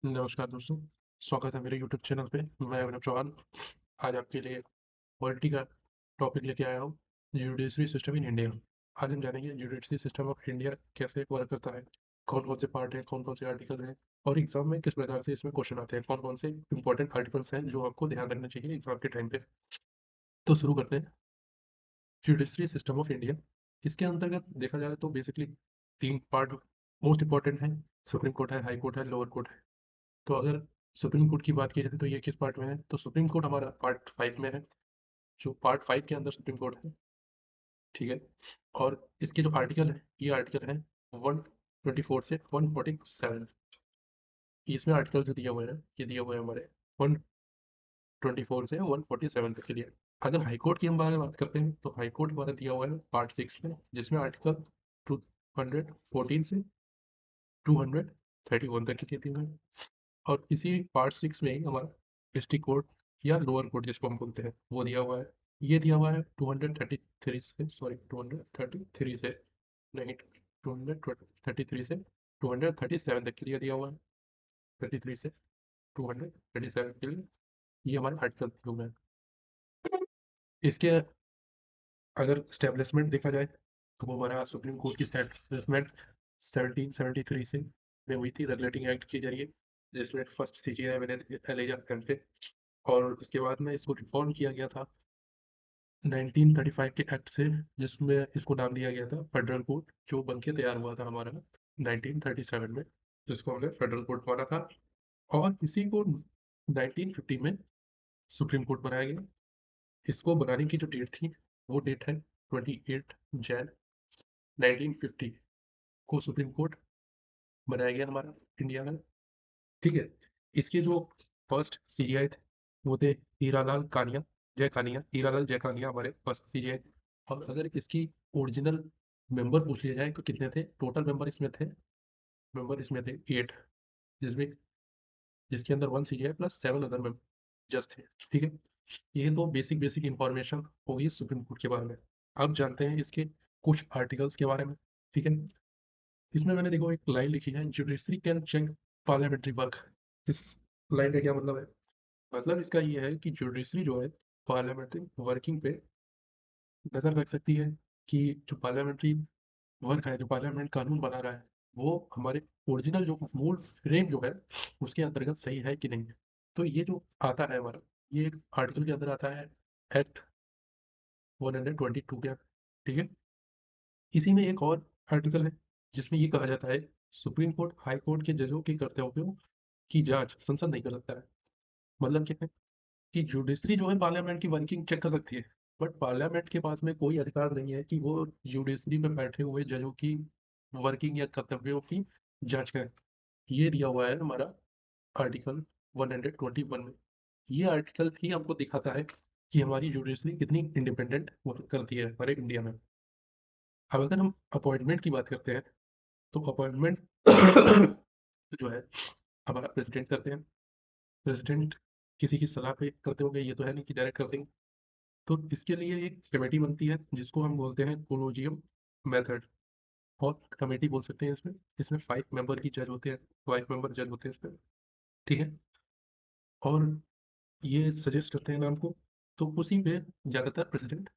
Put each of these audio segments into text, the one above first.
नमस्कार दोस्तों, स्वागत है मेरे यूट्यूब चैनल पे। मैं अभिनव चौहान आज आपके लिए पॉलिटी का टॉपिक लेके आया हूँ, जुडिशरी सिस्टम इन इंडिया। आज हम जानेंगे जुडिशरी सिस्टम ऑफ इंडिया कैसे वर्क करता है, कौन कौन से पार्ट हैं, कौन कौन से आर्टिकल हैं और एग्जाम में किस प्रकार से इसमें क्वेश्चन आते हैं, कौन कौन से इंपॉर्टेंट आर्टिकल्स हैं जो आपको ध्यान रखना चाहिए एग्जाम के टाइम पे। तो शुरू करते हैं जुडिशरी सिस्टम ऑफ इंडिया। इसके अंतर्गत देखा जाए तो बेसिकली तीन पार्ट मोस्ट इंपॉर्टेंट है। सुप्रीम कोर्ट है, हाई कोर्ट है, लोअर कोर्ट है। तो अगर सुप्रीम कोर्ट की बात की जाए तो ये किस पार्ट में है, तो सुप्रीम कोर्ट हमारा पार्ट 5 में है। जो पार्ट 5 के अंदर सुप्रीम कोर्ट है, ठीक है। और इसके जो आर्टिकल है, ये आर्टिकल है 124 से 147। इसमें आर्टिकल जो दिया हुआ है, ये दिया हुआ है हमारे 124 से 147 तक के लिए। अगर हाई कोर्ट की हम बात करते हैं तो हाई कोर्ट हमारा दिया हुआ है पार्ट 6 में, जिसमें आर्टिकल 214 से 231 तक के लिए दिए हुए हैं। और इसी पार्ट 6 में ही हमारा डिस्ट्रिक्ट कोर्ट या लोअर कोर्ट जिसको हम बोलते हैं वो दिया हुआ है। ये दिया हुआ है 233 से, सॉरी 233 से नहीं, 233 से 237 तक के लिए दिया हुआ है। 33 से 237 के लिए ये हमारे आर्टिकल दिए हुए हैं। इसके अगर स्टेब्लिशमेंट देखा जाए तो वो हमारा सुप्रीम कोर्ट की स्टेब्लिशमेंट 1773 से में हुई थी रेगुलेटिंग एक्ट के जरिए, जिसमें फर्स्ट सीजीआई मैंने एलिजा करके। और उसके बाद में इसको रिफॉर्म किया गया था 1935 के एक्ट से, जिसमें इसको नाम दिया गया था फेडरल कोर्ट, जो बन के तैयार हुआ था हमारा 1937 में, जिसको हमने फेडरल कोर्ट माना था। और इसी को 1950 में सुप्रीम कोर्ट बनाया गया। इसको बनाने की जो डेट थी वो डेट है 28 जैन 1950 को सुप्रीम कोर्ट बनाया गया हमारा इंडिया में, ठीक है। इसके जो फर्स्ट सीजीआई थे वो थे हीरालाल कानिया, जय कानिया, हीरालाल जय कानिया हमारे फर्स्ट सीजीआई। और अगर इसकी ओरिजिनल मेंबर पूछ लिया जाए तो कितने थे, टोटल मेंबर इसमें थे 8, जिसमें जिसके अंदर 1 CGI plus 7 other member just थे, ठीक है। ये तो बेसिक बेसिक इंफॉर्मेशन होगी सुप्रीम कोर्ट के बारे में। अब जानते हैं इसके कुछ आर्टिकल्स के बारे में, ठीक है। इसमें मैंने देखो एक लाइन लिखी है, judiciary can check parliamentary work. इस लाइन का क्या मतलब है? मतलब इसका ये है कि जुडिशरी जो है पार्लियामेंट्री वर्किंग पे नजर रख सकती है कि जो पार्लियामेंट्री वर्क है, जो पार्लियामेंट कानून बना रहा है, वो हमारे ओरिजिनल जो मूल फ्रेम जो है उसके अंतर्गत सही है कि नहीं है। तो ये जो आता है हमारा, ये एक आर्टिकल के अंदर आता है, एक्ट 122 के, ठीक है। इसी में एक और आर्टिकल है जिसमें ये कहा जाता है सुप्रीम कोर्ट हाई कोर्ट के जजों के कर्तव्यों की जांच संसद नहीं कर सकता है। मतलब क्या है कि जुडिशरी जो है पार्लियामेंट की वर्किंग चेक कर सकती है, बट पार्लियामेंट के पास में कोई अधिकार नहीं है कि वो जुडिशरी में बैठे हुए जजों की वर्किंग या कर्तव्यों की जांच करें। ये दिया हुआ है हमारा आर्टिकल 121 में। ये आर्टिकल ही हमको दिखाता है कि हमारी जुडिशरी कितनी इंडिपेंडेंट वर्क करती है हमारे इंडिया में। अब अगर हम अपॉइंटमेंट की बात करते हैं तो अपॉइंटमेंट जो है हमारा प्रेसिडेंट करते हैं। प्रेसिडेंट किसी की सलाह पे करते होंगे, ये तो है नहीं कि डायरेक्ट कर देंगे। तो इसके लिए एक कमेटी बनती है जिसको हम बोलते हैं कोलोजियम मेथड, और कमेटी बोल सकते हैं इसमें। इसमें 5 मेंबर की जज होते हैं, 5 मेंबर जज होते हैं इसमें, ठीक है। और ये सजेस्ट करते हैं नाम को, तो उसी पे ज़्यादातर प्रेसिडेंट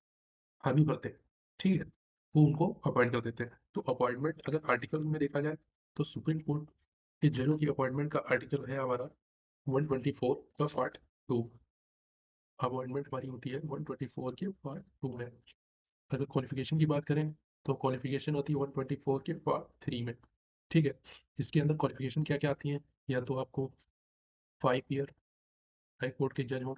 हामी भरते हैं, ठीक है। वो उनको अपॉइंट कर देते हैं। तो अपॉइंटमेंट अगर आर्टिकल में देखा जाए तो सुप्रीम कोर्ट के जजों की अपॉइंटमेंट का आर्टिकल है हमारा 124 का पार्ट 2। अपॉइंटमेंट हमारी होती है 124 के पार्ट 2 में। अगर क्वालिफिकेशन की बात करें तो क्वालिफिकेशन होती है 124 के पार्ट 3 में, ठीक है। इसके अंदर क्वालिफिकेशन क्या क्या आती हैं, या तो आपको 5 ईयर हाई कोर्ट के जज हो,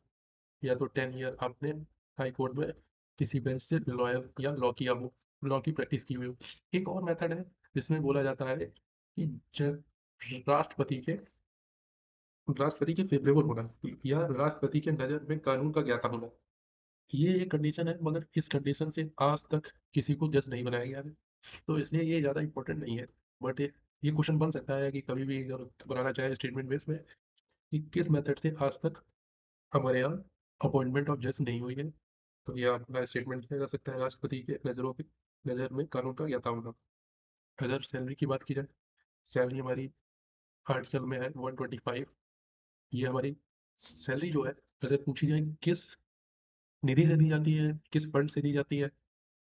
या तो 10 ईयर आपने हाई कोर्ट में किसी बेंच से लॉयर या लॉ किया हो, लॉ की प्रैक्टिस की हुई हो। एक और मेथड है जिसमें बोला जाता है कि राष्ट्रपति के राष्ट्रपति के फेवरेबल होना या राष्ट्रपति के नज़र में कानून का ज्ञाता होना। ये एक कंडीशन है, मगर इस कंडीशन से आज तक किसी को जज नहीं बनाया गया है, तो इसलिए ये ज़्यादा इंपॉर्टेंट नहीं है। बट ये क्वेश्चन बन सकता है कि कभी भी अगर बनाना चाहे स्टेटमेंट बेस में कि किस मेथड से आज तक हमारे यहाँ अपॉइंटमेंट ऑफ जज नहीं हुई है, तो ये आपका स्टेटमेंट किया जा सकता है राष्ट्रपति के नज़र में कानून का ज्ञाता होना। अगर सैलरी की बात की जाए, सैलरी हमारी आर्टिकल में है 125, ये हमारी सैलरी जो है अगर पूछी जाए किस निधि से दी जाती है, किस फंड से दी जाती है,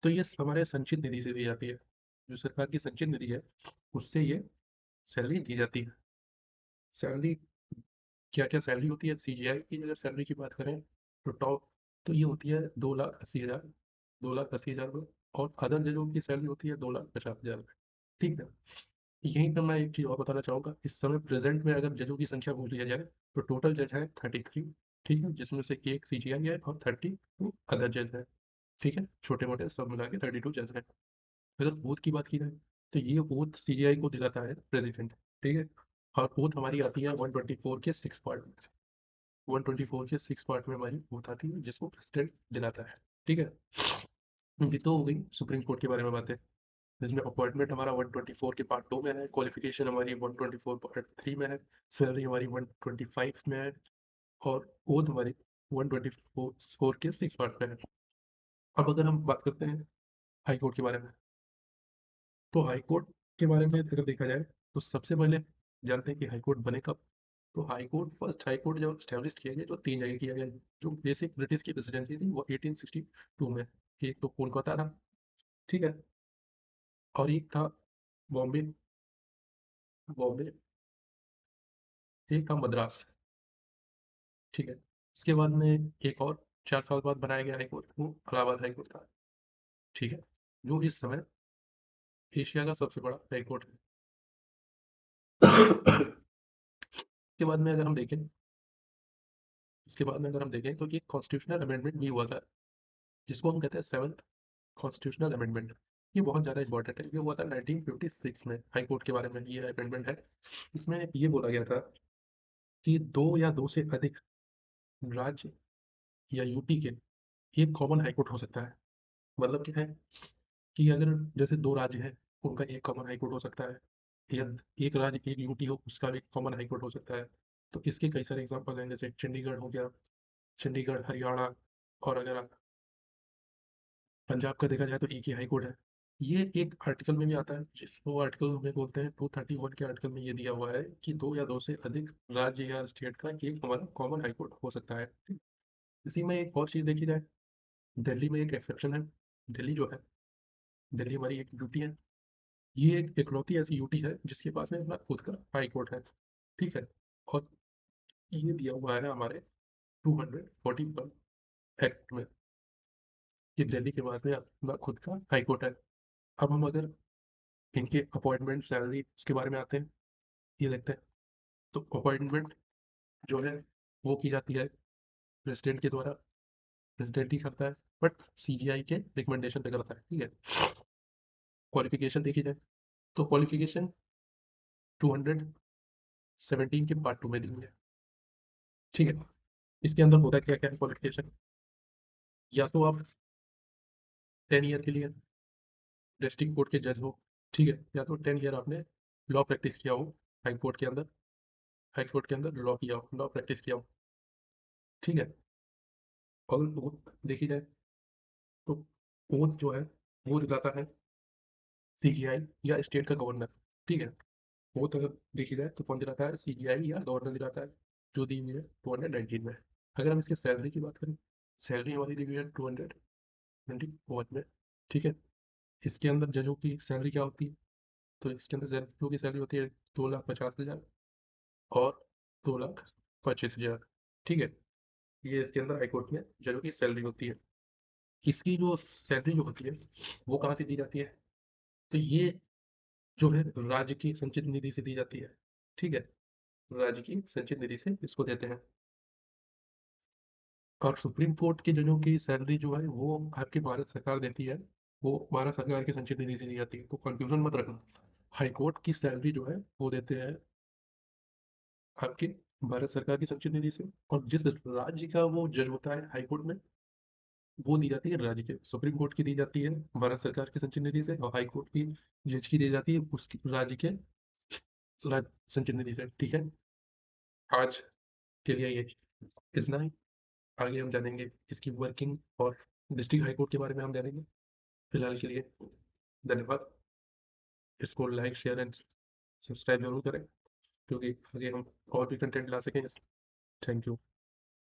तो ये हमारे संचित निधि से दी जाती है। जो सरकार की संचित निधि है उससे ये सैलरी दी जाती है। सैलरी, क्या क्या सैलरी होती है सीजीआई की, अगर सैलरी की बात करें तो टॉप तो ये होती है 2,80,000, 2,80,000 रुपये। और अदर जजों की सैलरी होती है 2,50,000 रुपये। ठीक है। यहीं पर मैं एक चीज़ और बताना चाहूँगा, इस समय प्रेजेंट में अगर जजों की संख्या बोल लिया जाए तो टोटल जज है 33। ठीक है, जिसमें से एक सीजीआई है और 32 अदर जज है। ठीक है, छोटे मोटे सब मिला के 32 जज है। अगर ओथ की बात की जाए तो ये ओथ सीजीआई को दिलाता है प्रेसिडेंट। ठीक है, और ओथ हमारी आती है 124 के 6 पार्ट में। 124 के 6 पार्ट में हमारी ओथ आती है जिसको प्रेसिडेंट दिलाता है। ठीक है, ये तो हो गई सुप्रीम कोर्ट के बारे में बातें, जिसमें अपॉइंटमेंट हमारा 124 के पार्ट 2 में है, क्वालिफिकेशन हमारी 124 पार्ट 3 में है, सैलरी हमारी 125 में है, और ओथ हमारी 124 के 6 पार्ट में है। अब अगर हम बात करते हैं हाई कोर्ट के बारे में, तो हाई कोर्ट के बारे में अगर देखा जाए तो सबसे पहले जानते हैं कि हाई कोर्ट बने कब। तो high court, first high court जब स्टैब्लिश किया गया तो 3 जगह किया गया। जो बेसिक ब्रिटिश की प्रेसिडेंसी थी वो 1862 में, एक तो कोलकाता था। ठीक है, और एक था बॉम्बे, बॉम्बे, एक था मद्रास। ठीक है, उसके बाद में एक और 4 साल बाद बनाया गया हाई कोर्ट, वो इलाहाबाद हाई कोर्ट था। ठीक है, जो इस समय एशिया का सबसे बड़ा हाई कोर्ट है। उसके बाद में अगर हम देखें, उसके बाद में अगर हम देखें तो एक कॉन्स्टिट्यूशनल अमेंडमेंट भी हुआ था, जिसको हम कहते हैं सेवन्थ कॉन्स्टिट्यूशनल अमेंडमेंट। ये बहुत ज़्यादा इंपॉर्टेंट है, ये हुआ था 1956 में। हाई कोर्ट के बारे में ये अमेंडमेंट है। इसमें ये बोला गया था कि दो या दो से अधिक राज्य या यूटी के एक कॉमन हाई कोर्ट हो सकता है। मतलब क्या है कि अगर जैसे दो राज्य हैं, उनका एक कॉमन हाई कोर्ट हो सकता है, या एक राज्य एक यूटी हो उसका भी कॉमन हाई कोर्ट हो सकता है। तो इसके कई सारे एग्जांपल हैं, जैसे चंडीगढ़ हो गया, चंडीगढ़, हरियाणा, और अगर पंजाब का देखा जाए तो एक ही हाई कोर्ट है। ये एक आर्टिकल में भी आता है, जिसको आर्टिकल में बोलते हैं 231 के आर्टिकल में ये दिया हुआ है कि दो या दो से अधिक राज्य या स्टेट का एक हमारा कॉमन हाई कोर्ट हो सकता है। इसी में एक और चीज़ देखी जाए, दिल्ली में एक एक्सेप्शन है। दिल्ली जो है, दिल्ली हमारी एक यूटी है। ये एक इकलौती ऐसी यूटी है जिसके पास में अपना खुद का हाई कोर्ट है। ठीक है, और ये दिया हुआ है हमारे 241 एक्ट में कि दिल्ली के पास में अपना खुद का हाई कोर्ट है। अब हम अगर इनके अपॉइंटमेंट, सैलरी, उसके बारे में आते हैं, ये देखते हैं। तो अपॉइंटमेंट जो है वो की जाती है प्रेसिडेंट के द्वारा, प्रेसिडेंट ही करता है, बट सीजीआई के रिकमेंडेशन पे करता है। ठीक है, क्वालिफिकेशन देखी जाए तो क्वालिफिकेशन 217 के पार्ट 2 में दी हुई है। ठीक है, इसके अंदर होता है क्या क्या क्वालिफिकेशन, या तो आप 10 ईयर के लिए डिस्ट्रिक्ट कोर्ट के जज हो। ठीक है, या तो 10 ईयर आपने लॉ प्रैक्टिस किया हो हाई कोर्ट के अंदर, हाई कोर्ट के अंदर लॉ किया हो, लॉ प्रैक्टिस किया हो। ठीक है, और ओथ देखी जाए तो ओथ जो है वो दिलाता है सीजीआई या स्टेट का गवर्नर। ठीक है, ओथ अगर देखी जाए तो कौन दिलाता है, सीजीआई या गवर्नर दिलाता है, जो दी हुई है 219 में। अगर हम इसके सैलरी की बात करें, सैलरी हमारी दी हुई है 221 में। ठीक है, इसके अंदर जजों की सैलरी क्या होती है, तो इसके अंदर जजों की सैलरी होती है 2,50,000 और 2,25,000। ठीक है, ये इसके अंदर हाईकोर्ट में जजों की सैलरी होती है। इसकी जो सैलरी जो होती है वो कहाँ से दी जाती है, तो ये जो है राज्य की संचित निधि से दी जाती है। ठीक है, राज्य की संचित निधि से इसको देते हैं। और सुप्रीम कोर्ट के जजों की सैलरी जो है वो आपकी भारत सरकार देती है, वो भारत सरकार की संचित निधि से दी जाती है, तो कंफ्यूजन मत रखना। हाई कोर्ट की सैलरी जो है वो देते हैं आपके भारत सरकार की संचित निधि से, और जिस राज्य का वो जज होता है हाई कोर्ट में, वो दी जाती है राज्य के। सुप्रीम कोर्ट की दी जाती है भारत सरकार की संचित निधि से, और हाई कोर्ट की जज की दी जाती है उसकी राज्य के संचित निधि से। ठीक है, आज के लिए ये इतना ही। आगे हम जानेंगे इसकी वर्किंग, और डिस्ट्रिक्ट हाई कोर्ट के बारे में हम जानेंगे। फिलहाल के लिए धन्यवाद। इसको लाइक, शेयर एंड सब्सक्राइब जरूर करें। क्योंकि आगे हम और भी कंटेंट ला सकें। Thank you.